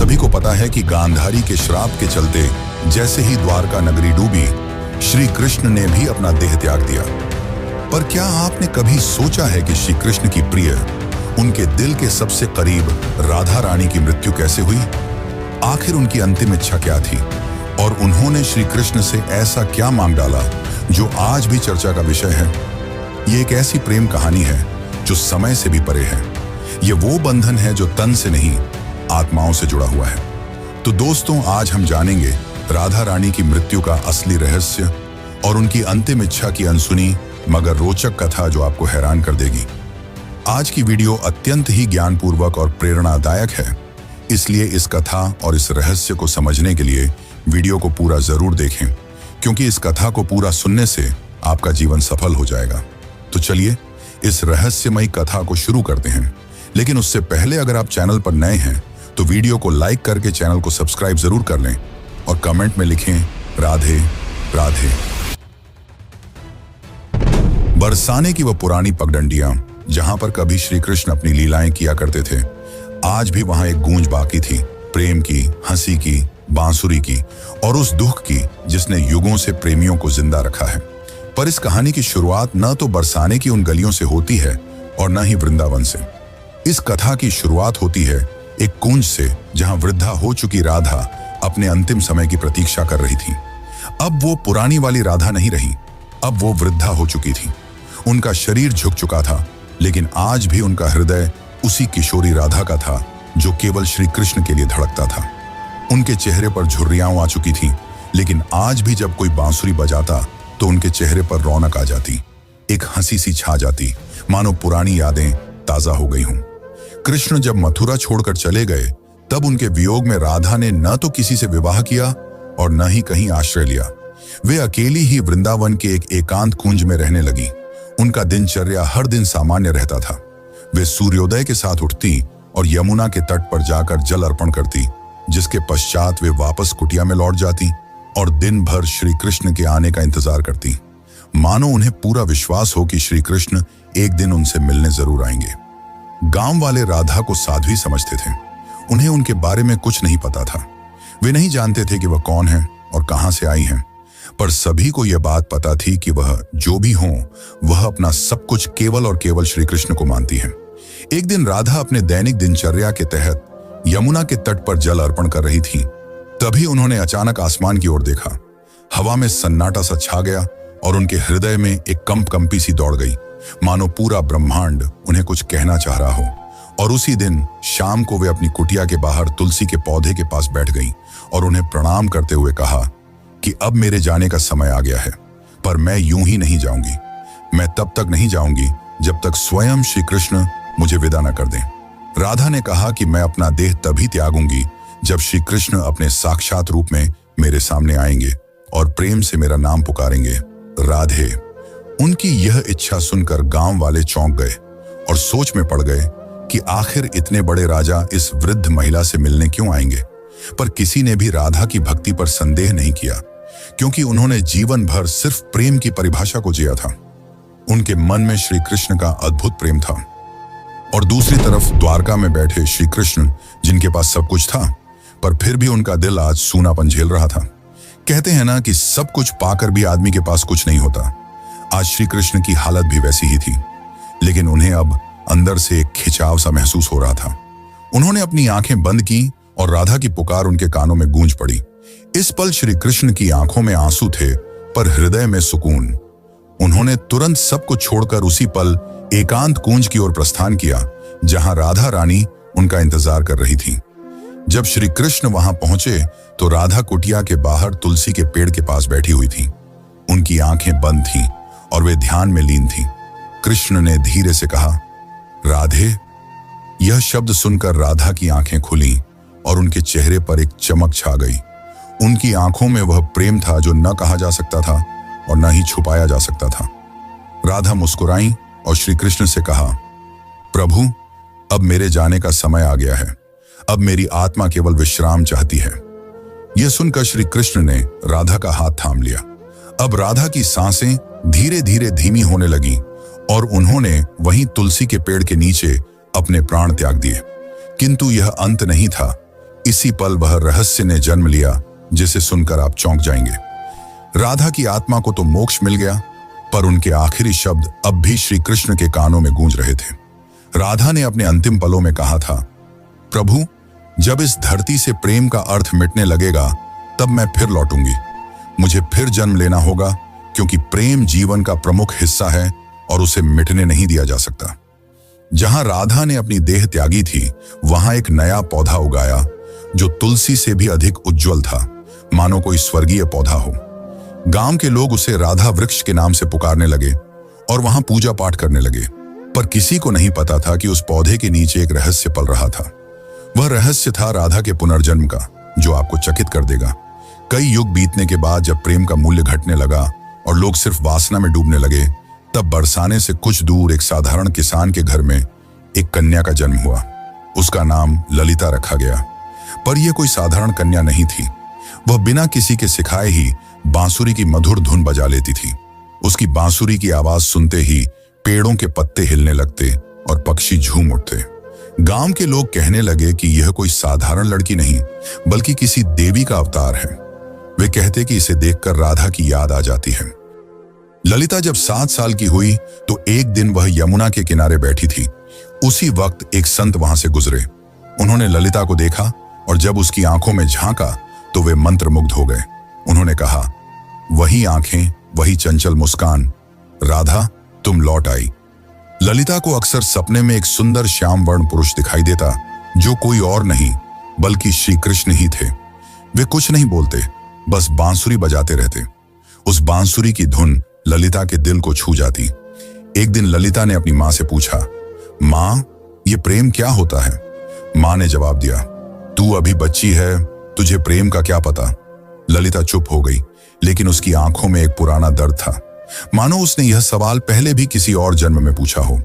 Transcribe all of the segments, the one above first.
सभी को पता है कि गांधारी के श्राप के चलते जैसे ही द्वारका नगरी डूबी, श्री कृष्ण ने भी अपना देह त्याग दिया। पर क्या आपने कभी सोचा है कि श्री कृष्ण की प्रिय, उनके दिल के सबसे करीब राधा रानी की मृत्यु कैसे हुई? आखिर उनकी अंतिम इच्छा क्या थी और उन्होंने श्री कृष्ण से ऐसा क्या मांग डाला जो आज भी चर्चा का विषय है? ये एक ऐसी प्रेम कहानी है जो समय से भी परे है। ये वो बंधन है जो तन से नहीं, आत्माओं से जुड़ा हुआ है। तो दोस्तों, आज हम जानेंगे राधा रानी की मृत्यु का असली रहस्य और उनकी अंतिम इच्छा की अनसुनी मगर रोचक कथा जो आपको हैरान कर देगी। आज की वीडियो अत्यंत ही ज्ञानपूर्वक और प्रेरणादायक है, इसलिए इस कथा और इस रहस्य को समझने के लिए वीडियो को पूरा जरूर देखें, क्योंकि इस कथा को पूरा सुनने से आपका जीवन सफल हो जाएगा। तो चलिए इस रहस्यमयी कथा को शुरू करते हैं। लेकिन उससे पहले अगर आप चैनल पर नए हैं तो वीडियो को लाइक करके चैनल को सब्सक्राइब जरूर कर लें और कमेंट में लिखें राधे राधे। बरसाने की वह पुरानी पगडंडियां जहां पर कभी श्री कृष्ण अपनी लीलाएं किया करते थे, आज भी वहां एक गूंज बाकी थी, प्रेम की, हंसी की, बांसुरी की और उस दुख की जिसने युगों से प्रेमियों को जिंदा रखा है। पर इस कहानी की शुरुआत न तो बरसाने की उन गलियों से होती है और न ही वृंदावन से। इस कथा की शुरुआत होती है एक कुंज से, जहां वृद्धा हो चुकी राधा अपने अंतिम समय की प्रतीक्षा कर रही थी। अब वो पुरानी वाली राधा नहीं रही, अब वो वृद्धा हो चुकी थी। उनका शरीर झुक चुका था, लेकिन आज भी उनका हृदय उसी किशोरी राधा का था जो केवल श्री कृष्ण के लिए धड़कता था। उनके चेहरे पर झुर्रियां आ चुकी थीं, लेकिन आज भी जब कोई बांसुरी बजाता तो उनके चेहरे पर रौनक आ जाती, एक हंसी सी छा जाती, मानो पुरानी यादें ताजा हो गई हों। कृष्ण जब मथुरा छोड़कर चले गए, तब उनके वियोग में राधा ने न तो किसी से विवाह किया और न ही कहीं आश्रय लिया। वे अकेली ही वृंदावन के एक एकांत कुंज में रहने लगी। उनका दिनचर्या हर दिन सामान्य रहता था। वे सूर्योदय के साथ उठती और यमुना के तट पर जाकर जल अर्पण करती, जिसके पश्चात वे वापस कुटिया में लौट जाती और दिन भर श्री कृष्ण के आने का इंतजार करती, मानो उन्हें पूरा विश्वास हो कि श्री कृष्ण एक दिन उनसे मिलने जरूर आएंगे। गांव वाले राधा को साध्वी समझते थे। उन्हें उनके बारे में कुछ नहीं पता था। वे नहीं जानते थे कि वह कौन है और कहां से आई हैं, पर सभी को यह बात पता थी कि वह जो भी हो, वह अपना सब कुछ केवल और केवल श्री कृष्ण को मानती है। एक दिन राधा अपने दैनिक दिनचर्या के तहत यमुना के तट पर जल अर्पण कर रही थी। तभी उन्होंने अचानक आसमान की ओर देखा। हवा में सन्नाटा सा छा गया और उनके हृदय में एक कंपी सी दौड़ गई, मानो पूरा ब्रह्मांड उन्हें कुछ कहना चाह रहा हो। और उसी दिन शाम को वे अपनी कुटिया के बाहर तुलसी के पौधे के पास बैठ गईं और उन्हें प्रणाम करते हुए कहा कि अब मेरे जाने का समय आ गया है, पर मैं यूं ही नहीं जाऊंगी। मैं तब तक नहीं जाऊंगी जब तक स्वयं श्री कृष्ण मुझे विदा न कर दें। राधा ने कहा कि मैं अपना देह तभी त्यागूंगी जब श्री कृष्ण अपने साक्षात रूप में मेरे सामने आएंगे और प्रेम से मेरा नाम पुकारेंगे, राधे। उनकी यह इच्छा सुनकर गांव वाले चौंक गए और सोच में पड़ गए कि आखिर इतने बड़े राजा इस वृद्ध महिला से मिलने क्यों आएंगे। पर किसी ने भी राधा की भक्ति पर संदेह नहीं किया, क्योंकि उन्होंने जीवन भर सिर्फ प्रेम की परिभाषा को जिया था। उनके मन में श्री कृष्ण का अद्भुत प्रेम था और दूसरी तरफ द्वारका में बैठे श्री कृष्ण, जिनके पास सब कुछ था, पर फिर भी उनका दिल आज सूनापन झेल रहा था। कहते हैं ना कि सब कुछ पाकर भी आदमी के पास कुछ नहीं होता। आज श्री कृष्ण की हालत भी वैसी ही थी, लेकिन उन्हें अब अंदर से एक खिंचाव सा महसूस हो रहा था। उन्होंने अपनी आंखें बंद की और राधा की पुकार उनके कानों में गूंज पड़ी। इस पल श्री कृष्ण की आंखों में आंसू थे, पर हृदय में सुकून। उन्होंने तुरंत सब कुछ छोड़कर उसी पल एकांत कुंज की ओर प्रस्थान किया, जहां राधा रानी उनका इंतजार कर रही थी। जब श्री कृष्ण वहां पहुंचे तो राधा कुटिया के बाहर तुलसी के पेड़ के पास बैठी हुई थी। उनकी आंखें बंद थीं और वे ध्यान में लीन थीं। कृष्ण ने धीरे से कहा, राधे। यह शब्द सुनकर राधा की आंखें खुली और उनके चेहरे पर एक चमक छा गई। उनकी आंखों में वह प्रेम था जो न कहा जा सकता था और न ही छुपाया जा सकता था। राधा मुस्कुराई और श्री कृष्ण से कहा, प्रभु, अब मेरे जाने का समय आ गया है। अब मेरी आत्मा केवल विश्राम चाहती है। यह सुनकर श्री कृष्ण ने राधा का हाथ थाम लिया। अब राधा की सांसें धीरे धीरे धीमी होने लगी और उन्होंने वहीं तुलसी के पेड़ के नीचे अपने प्राण त्याग दिए। किंतु यह अंत नहीं था, इसी पल वह रहस्य ने जन्म लिया जिसे सुनकर आप चौंक जाएंगे। राधा की आत्मा को तो मोक्ष मिल गया, पर उनके आखिरी शब्द अब भी श्री कृष्ण के कानों में गूंज रहे थे। राधा ने अपने अंतिम पलों में कहा था, प्रभु, जब इस धरती से प्रेम का अर्थ मिटने लगेगा तब मैं फिर लौटूंगी। मुझे फिर जन्म लेना होगा, क्योंकि प्रेम जीवन का प्रमुख हिस्सा है और उसे मिटने नहीं दिया जा सकता। जहां राधा ने अपनी देह त्यागी थी, वहां एक नया पौधा उगाया जो तुलसी से भी अधिक उज्जवल था, मानो कोई स्वर्गीय पौधा हो। गांव के लोग उसे राधा वृक्ष के नाम से पुकारने लगे और वहां पूजा पाठ करने लगे, पर किसी को नहीं पता था कि उस पौधे के नीचे एक रहस्य पल रहा था। वह रहस्य था राधा के पुनर्जन्म का, जो आपको चकित कर देगा। कई युग बीतने के बाद जब प्रेम का मूल्य घटने लगा और लोग सिर्फ वासना में डूबने लगे, तब बरसाने से कुछ दूर एक साधारण किसान के घर में एक कन्या का जन्म हुआ। उसका नाम ललिता रखा गया, पर यह कोई साधारण कन्या नहीं थी। वह बिना किसी के सिखाए ही बांसुरी की मधुर धुन बजा लेती थी। उसकी बांसुरी की आवाज सुनते ही पेड़ों के पत्ते हिलने लगते और पक्षी झूम उठते। गांव के लोग कहने लगे कि यह कोई साधारण लड़की नहीं, बल्कि किसी देवी का अवतार है। वे कहते कि इसे देखकर राधा की याद आ जाती है। ललिता जब 7 साल की हुई तो एक दिन वह यमुना के किनारे बैठी थी। उसी वक्त एक संत वहां से गुजरे। उन्होंने ललिता को देखा और जब उसकी आंखों में झांका तो वे मंत्रमुग्ध हो गए। उन्होंने कहा, वही आंखें, वही चंचल मुस्कान, राधा तुम लौट आई। ललिता को अक्सर सपने में एक सुंदर श्याम वर्ण पुरुष दिखाई देता, जो कोई और नहीं बल्कि श्री कृष्ण ही थे। वे कुछ नहीं बोलते, बस बांसुरी बजाते रहते। उस बांसुरी की धुन ललिता के दिल को छू जाती। एक दिन ललिता ने अपनी मां से पूछा, मां, ये प्रेम क्या होता है? मां ने जवाब दिया, तू अभी बच्ची है, तुझे प्रेम का क्या पता। ललिता चुप हो गई, लेकिन उसकी आंखों में एक पुराना दर्द था, मानो उसने यह सवाल पहले भी किसी और जन्म में पूछा हो।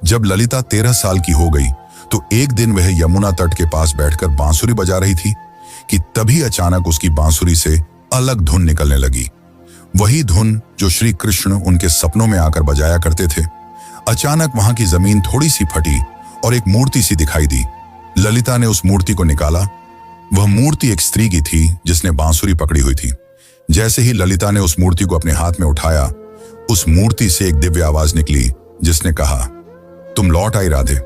जब ललिता 13 साल की हो गई तो एक दिन वह यमुना तट के पास बैठकर बांसुरी बजा रही थी कि तभी अचानक उसकी बांसुरी से अलग धुन निकलने लगी। वही धुन जो श्री कृष्ण उनके सपनों में आकर बजाया करते थे। अचानक वहां की जमीन थोड़ी सी फटी और एक मूर्ति सी दिखाई दी। ललिता ने उस मूर्ति को निकाला। वह मूर्ति एक स्त्री की थी जिसने बांसुरी पकड़ी हुई थी। जैसे ही ललिता ने उस मूर्ति को अपने हाथ में उठाया, उस मूर्ति से एक दिव्य आवाज निकली जिसने कहा, तुम लौट आई राधे।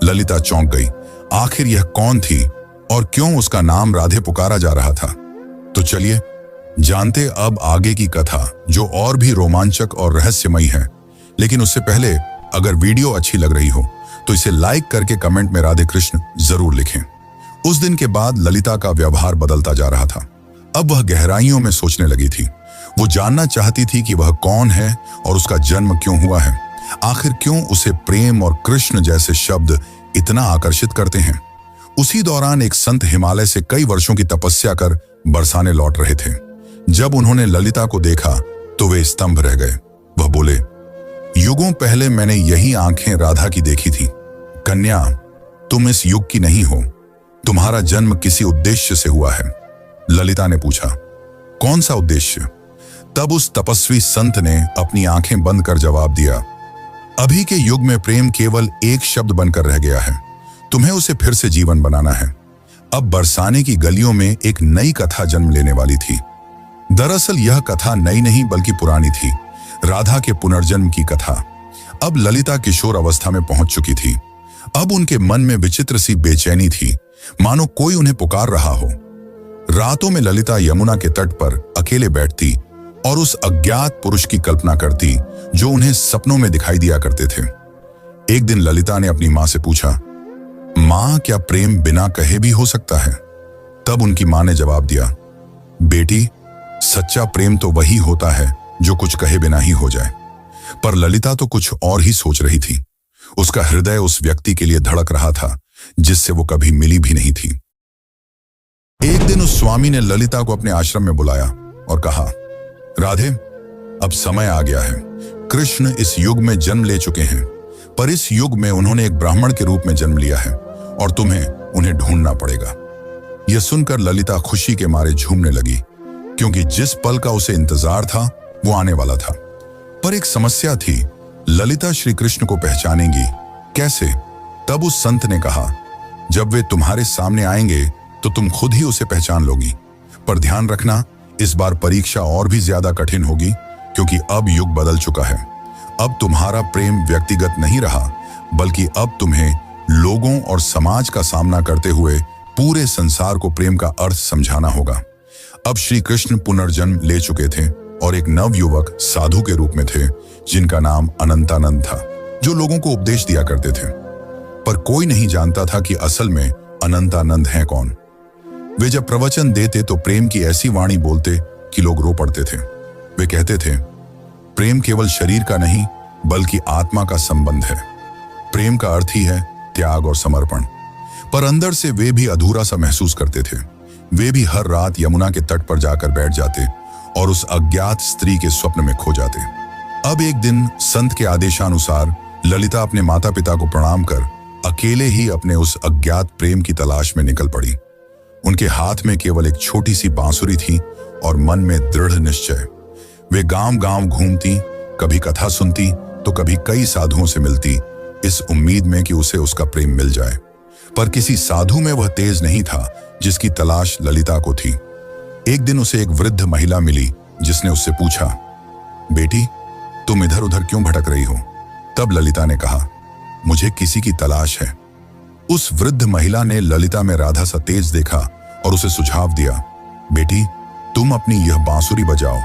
ललिता चौंक गई। आखिर यह कौन थी और क्यों उसका नाम राधे पुकारा जा रहा था? तो चलिए जानते अब आगे की कथा, जो और भी रोमांचक और रहस्यमयी है। लेकिन उससे पहले अगर वीडियो अच्छी लग रही हो तो इसे लाइक करके कमेंट में राधे कृष्ण जरूर लिखें। उस दिन के बाद ललिता का व्यवहार बदलता जा रहा था। अब वह गहराइयों में सोचने लगी थी। वो जानना चाहती थी कि वह कौन है और उसका जन्म क्यों हुआ है। आखिर क्यों उसे प्रेम और कृष्ण जैसे शब्द इतना आकर्षित करते हैं। उसी दौरान एक संत हिमालय से कई वर्षों की तपस्या कर बरसाने लौट रहे थे। जब उन्होंने ललिता को देखा तो वे स्तंभ रह गए। वह बोले, युगों पहले मैंने यही आंखें राधा की देखी थी। कन्या, तुम इस युग की नहीं हो। तुम्हारा जन्म किसी उद्देश्य से हुआ है। ललिता ने पूछा, कौन सा उद्देश्य? तब उस तपस्वी संत ने अपनी आंखें बंद कर जवाब दिया, अभी के युग में प्रेम केवल एक शब्द बनकर रह गया है। तुम्हें उसे फिर से जीवन बनाना है। अब बरसाने की गलियों में एक नई कथा जन्म लेने वाली थी। दरअसल यह कथा नई नहीं बल्कि पुरानी थी, राधा के पुनर्जन्म की कथा। अब ललिता किशोर अवस्था में पहुंच चुकी थी। अब उनके मन में विचित्र सी बेचैनी थी, मानो कोई उन्हें पुकार रहा हो। रातों में ललिता यमुना के तट पर अकेले बैठती और उस अज्ञात पुरुष की कल्पना करती जो उन्हें सपनों में दिखाई दिया करते थे। एक दिन ललिता ने अपनी मां से पूछा, मां, क्या प्रेम बिना कहे भी हो सकता है? तब उनकी मां ने जवाब दिया, बेटी, सच्चा प्रेम तो वही होता है जो कुछ कहे बिना ही हो जाए। पर ललिता तो कुछ और ही सोच रही थी। उसका हृदय उस व्यक्ति के लिए धड़क रहा था जिससे वो कभी मिली भी नहीं थी। एक दिन उस स्वामी ने ललिता को अपने आश्रम में बुलाया और कहा, राधे, अब समय आ गया है। कृष्ण इस युग में जन्म ले चुके हैं, पर इस युग में उन्होंने एक ब्राह्मण के रूप में जन्म लिया है और तुम्हें उन्हें ढूंढना पड़ेगा। यह सुनकर ललिता खुशी के मारे झूमने लगी, क्योंकि जिस पल का उसे इंतजार था वो आने वाला था। पर एक समस्या थी, ललिता श्री कृष्ण को पहचानेंगी कैसे? तब उस संत ने कहा, जब वे तुम्हारे सामने आएंगे तो तुम खुद ही उसे पहचान लोगी। पर ध्यान रखना, इस बार परीक्षा और भी ज्यादा कठिन होगी, क्योंकि अब युग बदल चुका है। अब तुम्हारा प्रेम व्यक्तिगत नहीं रहा, बल्कि अब तुम्हें लोगों और समाज का सामना करते हुए पूरे संसार को प्रेम का अर्थ समझाना होगा। अब श्री कृष्ण पुनर्जन्म ले चुके थे और एक नव युवक साधु के रूप में थे, जिनका नाम अनंतानंद था, जो लोगों को उपदेश दिया करते थे। पर कोई नहीं जानता था कि असल में अनंतानंद हैं कौन। वे जब प्रवचन देते तो प्रेम की ऐसी वाणी बोलते कि लोग रो पड़ते थे। वे कहते थे, प्रेम केवल शरीर का नहीं बल्कि आत्मा का संबंध है। प्रेम का अर्थ ही है त्याग और समर्पण। पर अंदर से वे भी अधूरा सा महसूस करते थे। वे भी हर रात यमुना के तट पर जाकर बैठ जाते और उस अज्ञात स्त्री के स्वप्न में खो जाते। अब एक दिन संत के आदेशानुसार ललिता अपने माता पिता को प्रणाम कर अकेले ही अपने उस अज्ञात प्रेम की तलाश में निकल पड़ी। उनके हाथ में केवल एक छोटी सी बांसुरी थी और मन में दृढ़ निश्चय। वे गांव गांव घूमती, कभी कथा सुनती तो कभी कई साधुओं से मिलती, इस उम्मीद में कि उसे उसका प्रेम मिल जाए। पर किसी साधु में वह तेज नहीं था जिसकी तलाश ललिता को थी। एक दिन उसे एक वृद्ध महिला मिली, जिसने उससे पूछा, बेटी, तुम इधर उधर क्यों भटक रही हो? तब ललिता ने कहा, मुझे किसी की तलाश है। उस वृद्ध महिला ने ललिता में राधा सा तेज देखा और उसे सुझाव दिया, बेटी, तुम अपनी यह बांसुरी बजाओ।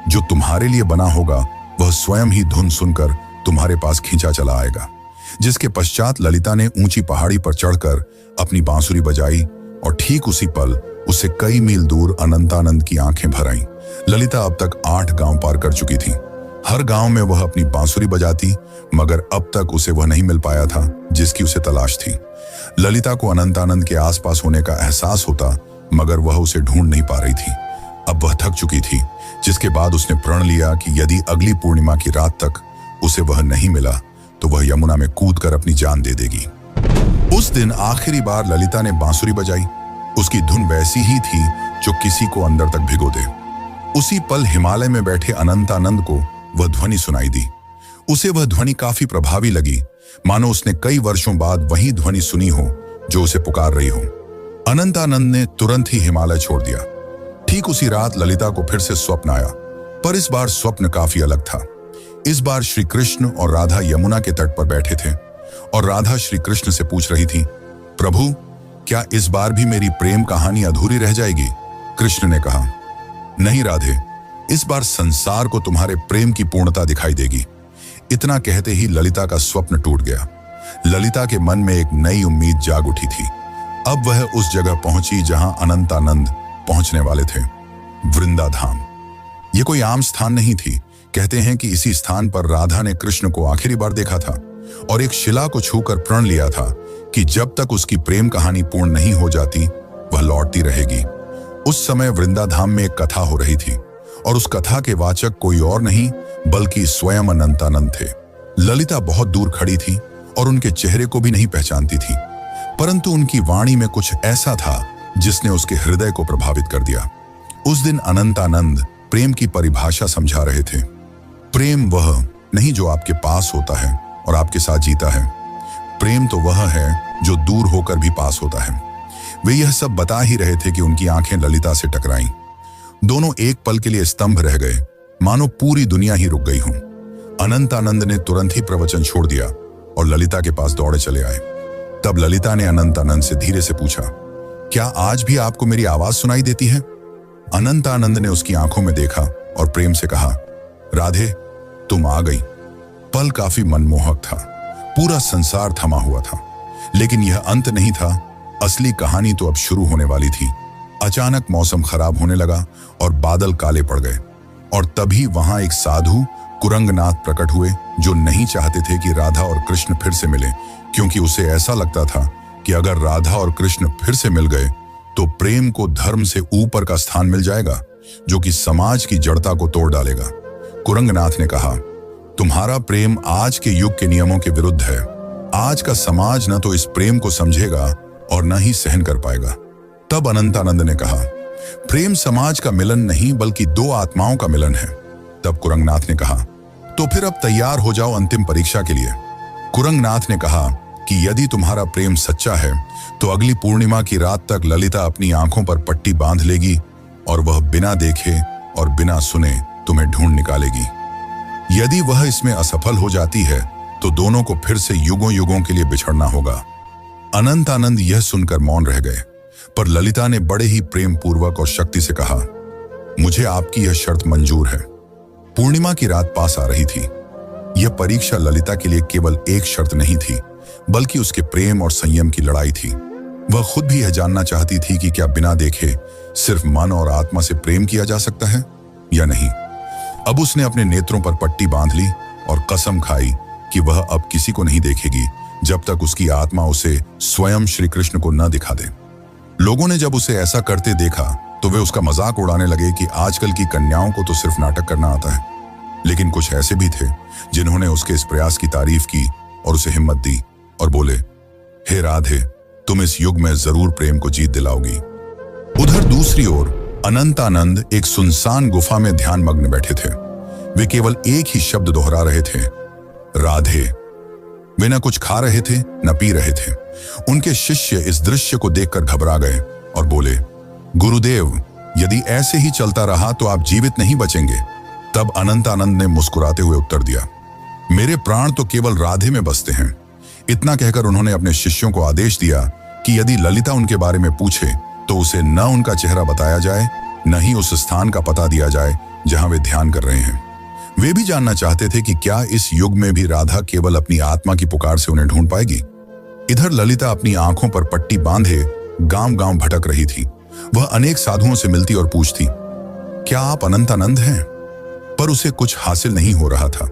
जो तुम्हारे लिए बना होगा वह स्वयं ही धुन सुनकर तुम्हारे पास खींचा चला आएगा। जिसके पश्चात ललिता ने ऊंची पहाड़ी पर चढ़कर अपनी बांसुरी बजाई और ठीक उसी पल उससे कई मील दूर अनंतानंद की आंखें भर आईं। ललिता अब तक 8 गांव पार कर चुकी थी। हर गांव में वह अपनी बांसुरी बजाती, मगर अब तक उसे वह नहीं मिल पाया था जिसकी उसे तलाश थी। ललिता को अनंतानंद के आसपास होने का एहसास होता, मगर वह उसे ढूंढ नहीं पा रही थी। अब वह थक चुकी थी, जिसके बाद उसने प्रण लिया कि यदि अगली पूर्णिमा की रात तक उसे वह नहीं मिला तो वह यमुना में कूदकर अपनी जान दे देगी। उस दिन आखिरी बार ललिता ने बांसुरी बजाई। उसकी धुन वैसी ही थी जो किसी को अंदर तक भिगो दे। उसी पल हिमालय में बैठे अनंतानंद को वह ध्वनि सुनाई दी। उसे वह ध्वनि काफी प्रभावी लगी, मानो उसने कई वर्षों बाद वही ध्वनि सुनी हो जो उसे पुकार रही हो। अनंतानंद ने तुरंत ही हिमालय छोड़ दिया। ठीक उसी रात ललिता को फिर से स्वप्न आया, पर इस बार स्वप्न काफी अलग था। इस बार श्री कृष्ण और राधा यमुना के तट पर बैठे थे और राधा श्री कृष्ण से पूछ रही थी, प्रभु, क्या इस बार भी मेरी प्रेम कहानी अधूरी रह जाएगी? कृष्ण ने कहा, नहीं राधे, इस बार संसार को तुम्हारे प्रेम की पूर्णता दिखाई देगी। इतना कहते ही ललिता का स्वप्न टूट गया। ललिता के मन में एक नई उम्मीद जाग उठी थी। अब वह उस जगह पहुंची जहां अनंतानंद पहुंचने वाले थे, वृंदाधाम। यह कोई आम स्थान नहीं थी। कहते हैं कि इसी स्थान पर राधा ने कृष्ण को आखिरी बार देखा था और एक शिला को छूकर प्रण लिया था कि जब तक उसकी प्रेम कहानी पूर्ण नहीं हो जाती वह लौटती रहेगी। उस समय वृंदाधाम में एक कथा हो रही थी और उस कथा के वाचक कोई और नहीं बल्कि स्वयं अनंतानंद थे। ललिता बहुत दूर खड़ी थी और उनके चेहरे को भी नहीं पहचानती थी, परंतु उनकी वाणी में कुछ ऐसा था जिसने उसके हृदय को प्रभावित कर दिया। उस दिन अनंतानंद प्रेम की परिभाषा समझा रहे थे। प्रेम वह नहीं जो आपके पास होता है और आपके साथ जीता है। प्रेम तो वह है जो दूर होकर भी पास होता है। वे यह सब बता ही रहे थे कि उनकी आंखें ललिता से टकराईं। दोनों एक पल के लिए स्तंभ रह गए, मानो पूरी दुनिया ही रुक गई हो। अनंतानंद ने तुरंत ही प्रवचन छोड़ दिया और ललिता के पास दौड़े चले आए। तब ललिता ने अनंतानंद से धीरे से पूछा, क्या आज भी आपको मेरी आवाज सुनाई देती है? अनंतानंद ने उसकी आंखों में देखा और प्रेम से कहा, राधे, तुम आ गई। पल काफी मनमोहक था। पूरा संसार थमा हुआ था, लेकिन यह अंत नहीं था। असली कहानी तो अब शुरू होने वाली थी। अचानक मौसम खराब होने लगा और बादल काले पड़ गए और तभी वहां एक साधु कुरंगनाथ प्रकट हुए, जो नहीं चाहते थे कि राधा और कृष्ण फिर से मिले, क्योंकि उसे ऐसा लगता था कि अगर राधा और कृष्ण फिर से मिल गए तो प्रेम को धर्म से ऊपर का स्थान मिल जाएगा, जो कि समाज की जड़ता को तोड़ डालेगा। कुरंगनाथ ने कहा, तुम्हारा प्रेम आज के युग के नियमों के विरुद्ध है। आज का समाज न तो इस प्रेम को समझेगा और न ही सहन कर पाएगा। तब अनंतानंद ने कहा, प्रेम समाज का मिलन नहीं बल्कि दो आत्माओं का मिलन है। तब कुरंगनाथ ने कहा, तो फिर अब तैयार हो जाओ अंतिम परीक्षा के लिए। कुरंगनाथ ने कहा कि यदि तुम्हारा प्रेम सच्चा है तो अगली पूर्णिमा की रात तक ललिता अपनी आंखों पर पट्टी बांध लेगी और वह बिना देखे और बिना सुने तुम्हें ढूंढ निकालेगी। यदि वह इसमें असफल हो जाती है तो दोनों को फिर से युगों युगों के लिए बिछड़ना होगा। अनंतानंद यह सुनकर मौन रह गए, पर ललिता ने बड़े ही प्रेम पूर्वक और शक्ति से कहा, मुझे आपकी यह शर्त मंजूर है। पूर्णिमा की रात पास आ रही थी। यह परीक्षा ललिता के लिए केवल एक शर्त नहीं थी, बल्कि उसके प्रेम और संयम की लड़ाई थी। वह खुद भी यह जानना चाहती थी कि क्या बिना देखे सिर्फ मन और आत्मा से प्रेम किया जा सकता है या नहीं। अब उसने अपने नेत्रों पर पट्टी बांध ली और कसम खाई कि वह अब किसी को नहीं देखेगी जब तक उसकी आत्मा उसे स्वयं श्री कृष्ण को न दिखा दे। लोगों ने जब उसे ऐसा करते देखा तो वे उसका मजाक उड़ाने लगे कि आजकल की कन्याओं को तो सिर्फ नाटक करना आता है। लेकिन कुछ ऐसे भी थे जिन्होंने उसके इस प्रयास की तारीफ की और उसे हिम्मत दी और बोले, हे राधे, तुम इस युग में जरूर प्रेम को जीत दिलाओगी। उधर दूसरी ओर अनंतानंद एक सुनसान गुफा में ध्यान मग्न बैठे थे। वे केवल एक ही शब्द दोहरा रहे थे, राधे। वे न कुछ खा रहे थे न पी रहे थे। उनके शिष्य इस दृश्य को देखकर घबरा गए और बोले, गुरुदेव, यदि ऐसे ही चलता रहा तो आप जीवित नहीं बचेंगे। तब अनंतानंद ने मुस्कुराते हुए उत्तर दिया, मेरे प्राण तो केवल राधे में बसते हैं। इतना कहकर उन्होंने अपने शिष्यों को आदेश दिया कि यदि ललिता उनके बारे में पूछे तो उसे न उनका चेहरा बताया जाए, न ही उस स्थान का पता दिया जाए जहां वे ध्यान कर रहे हैं। वे भी जानना चाहते थे कि क्या इस युग में भी राधा केवल अपनी आत्मा की पुकार से उन्हें ढूंढ पाएगी। इधर ललिता अपनी आंखों पर पट्टी बांधे गांव-गांव भटक रही थी। वह अनेक साधुओं से मिलती और पूछती, क्या आप अनंतानंद हैं? पर उसे कुछ हासिल नहीं हो रहा था।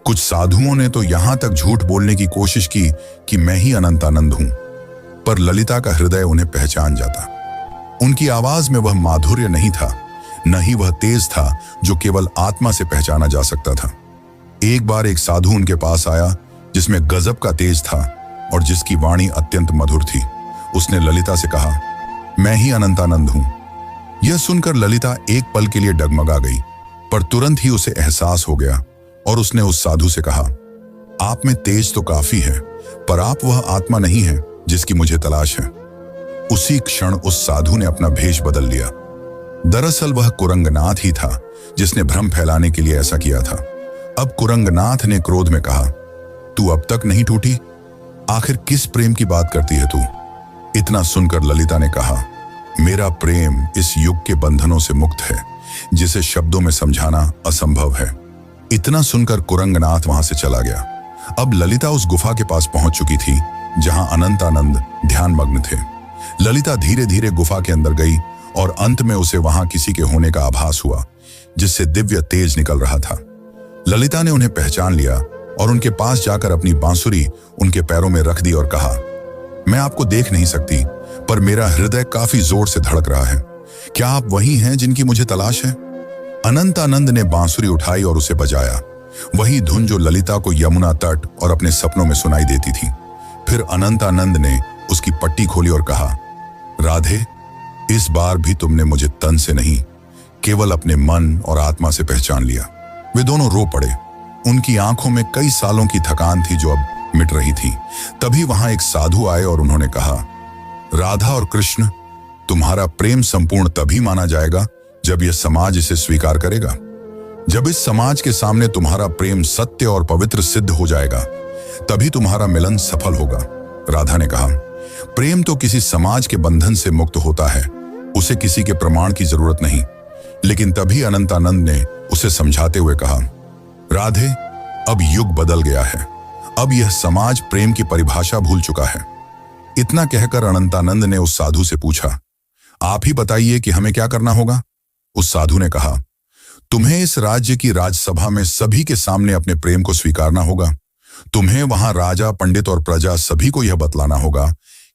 कुछ साधुओं ने तो यहां तक झूठ बोलने की कोशिश की कि मैं ही अनंतानंद हूं, पर ललिता का हृदय उन्हें पहचान जाता। उनकी आवाज में वह माधुर्य नहीं था, न ही वह तेज था जो केवल आत्मा से पहचाना जा सकता था। एक बार एक साधु उनके पास आया जिसमें गजब का तेज था और जिसकी वाणी अत्यंत मधुर थी। उसने ललिता से कहा, मैं ही अनंतानंद हूं। यह सुनकर ललिता एक पल के लिए डगमगा गई, पर तुरंत ही उसे एहसास हो गया और उसने उस साधु से कहा, आप में तेज तो काफी है, पर आप वह आत्मा नहीं है जिसकी मुझे तलाश है। उसी क्षण उस साधु ने अपना भेष बदल लिया। दरअसल वह कुरंगनाथ ही था जिसने भ्रम फैलाने के लिए ऐसा किया था। अब कुरंगनाथ ने क्रोध में कहा, तू अब तक नहीं टूटी? आखिर किस प्रेम की बात करती है तू? इतना सुनकर ललिता ने कहा, मेरा प्रेम इस युग के बंधनों से मुक्त है जिसे शब्दों में समझाना असंभव है। इतना सुनकर कुरंगनाथ वहां से चला गया। अब ललिता उस गुफा के पास पहुंच चुकी थी जहां अनंतानंद ध्यान मग्न थे। ललिता धीरे धीरे गुफा के अंदर गई और अंत में उसे वहां किसी के होने का आभास हुआ जिससे दिव्य तेज निकल रहा था। ललिता ने उन्हें पहचान लिया और उनके पास जाकर अपनी बांसुरी उनके पैरों में रख दी और कहा, मैं आपको देख नहीं सकती, पर मेरा हृदय काफी जोर से धड़क रहा है। क्या आप वही हैं जिनकी मुझे तलाश है? अनंतानंद ने बांसुरी उठाई और उसे बजाया, वही धुन जो ललिता को यमुना तट और अपने सपनों में सुनाई देती थी। फिर अनंतानंद ने उसकी पट्टी खोली और कहा, राधे, इस बार भी तुमने मुझे तन से नहीं, केवल अपने मन और आत्मा से पहचान लिया। वे दोनों रो पड़े। उनकी आंखों में कई सालों की थकान थी जो अब मिट रही थी। तभी वहां एक साधु आए और उन्होंने कहा, राधा और कृष्ण, तुम्हारा प्रेम संपूर्ण तभी माना जाएगा जब यह समाज इसे स्वीकार करेगा। जब इस समाज के सामने तुम्हारा प्रेम सत्य और पवित्र सिद्ध हो जाएगा, तभी तुम्हारा मिलन सफल होगा। राधा ने कहा, प्रेम तो किसी समाज के बंधन से मुक्त होता है, उसे किसी के प्रमाण की जरूरत नहीं। लेकिन तभी अनंतानंद ने उसे समझाते हुए कहा, राधे, अब युग बदल गया है। अब यह समाज प्रेम की परिभाषा भूल चुका है। इतना कहकर अनंतानंद ने उस साधु से पूछा, आप ही बताइए कि हमें क्या करना होगा? उस साधु ने कहा, तुम्हें इस राज्य की राजसभा में सभी के सामने अपने प्रेम को स्वीकारना होगा। तुम्हें वहां राजा, पंडित और प्रजा सभी को यह बतलाना होगा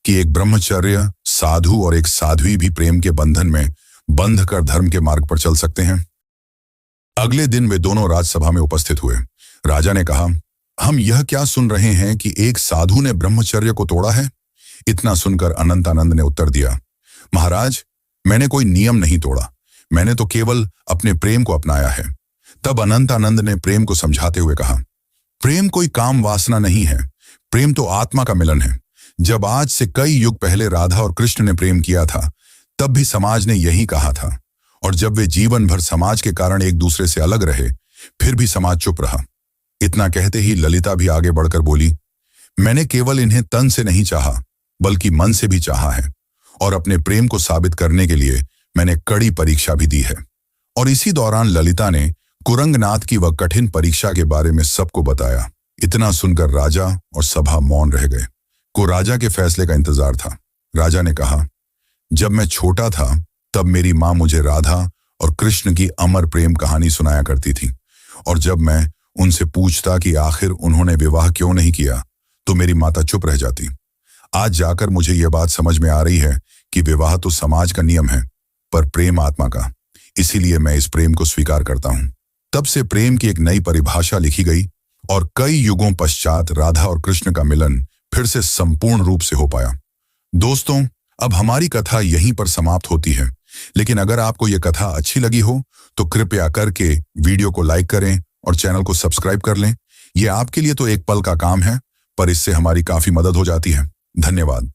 कि एक ब्रह्मचर्य साधु और एक साध्वी भी प्रेम के बंधन में बंध कर धर्म के मार्ग पर चल सकते हैं। अगले दिन वे दोनों राजसभा में उपस्थित हुए। राजा ने कहा, हम यह क्या सुन रहे हैं कि एक साधु ने ब्रह्मचर्य को तोड़ा है? इतना सुनकर अनंतानंद ने उत्तर दिया, महाराज, मैंने कोई नियम नहीं तोड़ा, मैंने तो केवल अपने प्रेम को अपनाया है। तब अनंतानंद ने प्रेम को समझाते हुए कहा, प्रेम कोई काम वासना नहीं है, प्रेम तो आत्मा का मिलन है। जब आज से कई युग पहले राधा और कृष्ण ने प्रेम किया था, तब भी समाज ने यही कहा था। और जब वे जीवन भर समाज के कारण एक दूसरे से अलग रहे, फिर भी समाज चुप रहा। इतना कहते ही ललिता भी आगे बढ़कर बोली, मैंने केवल इन्हें तन से नहीं चाहा, बल्कि मन से भी चाहा है। और अपने प्रेम को साबित करने के लिए मैंने कड़ी परीक्षा भी दी है। और इसी दौरान ललिता ने कुरंगनाथ की वह कठिन परीक्षा के बारे में सबको बताया। इतना सुनकर राजा और सभा मौन रह गए। को राजा के फैसले का इंतजार था। राजा ने कहा, जब मैं छोटा था तब मेरी माँ मुझे राधा और कृष्ण की अमर प्रेम कहानी सुनाया करती थी। और जब मैं उनसे पूछता कि आखिर उन्होंने विवाह क्यों नहीं किया, तो मेरी माता चुप रह जाती। आज जाकर मुझे यह बात समझ में आ रही है कि विवाह तो समाज का नियम है, पर प्रेम आत्मा का। इसीलिए मैं इस प्रेम को स्वीकार करता हूं। तब से प्रेम की एक नई परिभाषा लिखी गई और कई युगों पश्चात राधा और कृष्ण का मिलन फिर से संपूर्ण रूप से हो पाया। दोस्तों, अब हमारी कथा यहीं पर समाप्त होती है। लेकिन अगर आपको यह कथा अच्छी लगी हो तो कृपया करके वीडियो को लाइक करें और चैनल को सब्सक्राइब कर लें। यह आपके लिए तो एक पल का काम है, पर इससे हमारी काफी मदद हो जाती है। धन्यवाद।